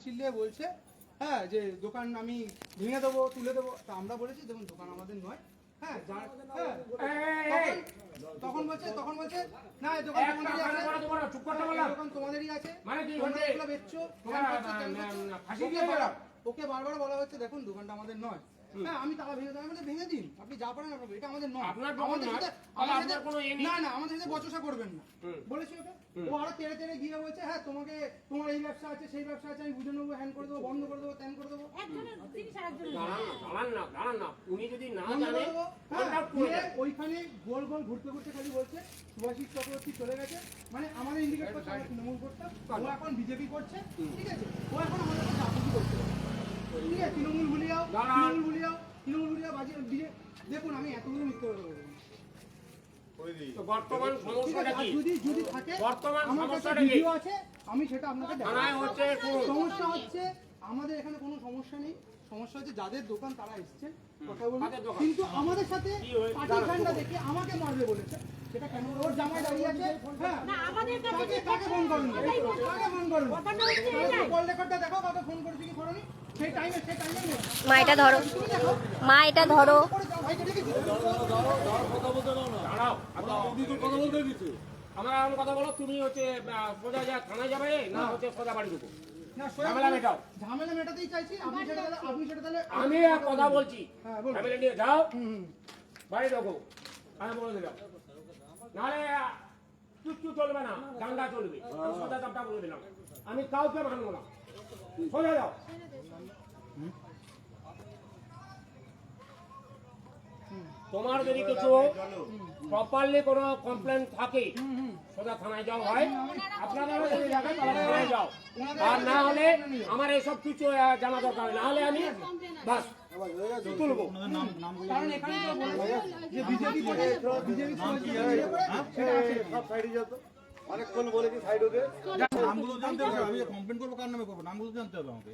চিল্লিয়ে বলছে হ্যাঁ যে দোকান আমি ভেঙে দেবো তুলে দেবো। তা আমরা বলেছি দেখুন দোকান আমাদের নয়। হ্যাঁ তখন বলছে না এই দোকান তোমাদেরই আছে বেচছো। ওকে বারবার বলা হচ্ছে দেখুন দোকানটা আমাদের নয়। হ্যাঁ আমি তালা ভেঙে দেবো ভেঙে দিন আপনি যা পারেন আপনার এটা আমাদের নয়। না না আমাদের সাথে বচসা করবেন না বলেছি ওকে। ও আরো তেড়ে তেড়ে গিয়ে বলছে হ্যাঁ তোমাকে তোমার এই ব্যবসা আছে সেই ব্যবসা আছে আমি বুঝে নেবো হ্যান্ড করে দেবো বন্ধ করে দেবো ত্যান করে দেবো। ওইখানে গোল গোল ঘুরতে ঘুরতে খালি বলছে সুভাষিস চক্রবর্তী চলে গেছে মানে আমাদের ইন্ডিকেট করছে আমরা তৃণমূল করতাম ও এখন বিজেপি করছে ঠিক আছে। ও এখন আমাদের কাছে রাজনীতি করছে ঠিক আছে। তৃণমূল ভুলিয়াও বাজিয়ে দেখুন আমি এতগুলো মিথ্যে কথা বলবো। বর্তমান সমস্যাটা কি? যদি থাকে বর্তমান আমার কাছে সমস্যাটা কি? ভিডিও আছে আমি সেটা আপনাকে দেখাবো। সমস্যা হচ্ছে আমাদের এখানে কোনো সমস্যা নেই। সমস্যা হচ্ছে যাদের দোকান তারা এসছে কথা বলবো কিন্তু আমাদের সাথে পার্টি ঠান্ডা দেখে আমাকে মারবে বলেছে সেটা কেন? ওর জামাই দাঁড়িয়ে আছে হ্যাঁ কাকে ফোন করেন কল রেকর্ডটা দেখো কাকে ফোন করেছে কি করনি সেই টাইমে মা এটা ধরো মা এটা ধরো আমার কথা বলো তুমি হচ্ছে সোজা যা থানায় যাবে না হচ্ছে সোজা বাড়ি ঢুকো ঝামেলা মেটাতেই চাইছি আপনি সেটা তাহলে আমি এক কথা বলছি ফ্যামিলি নিয়ে যাও বাড়ি ঢুকো আমি বলে দিলাম নাহলে চুপচুপ চলবে না ডান্ডা চলবে সোজা চাপটা বলে দিলাম আমি কাউকে মানবো না সোজা যাও। তোমার যদি কিছু প্রপারলি কোনো কমপ্লেন থাকে সোজা থানায় যাও হয় আপনারা যদি দেখেন তাহলে থানায় যাও আর না হলে আমার এইসব কিছু জানা দরকার না হলে আমি বাস তুলবো। কারণ এখানে তো বলেছে যে বিজেপি অনেকক্ষণ বলেছি সাইড হতে নামগুলো জানতে হবে আমি কমপ্লেন করবো কার নামে করবো নামগুলো জানতে হবে আমাকে।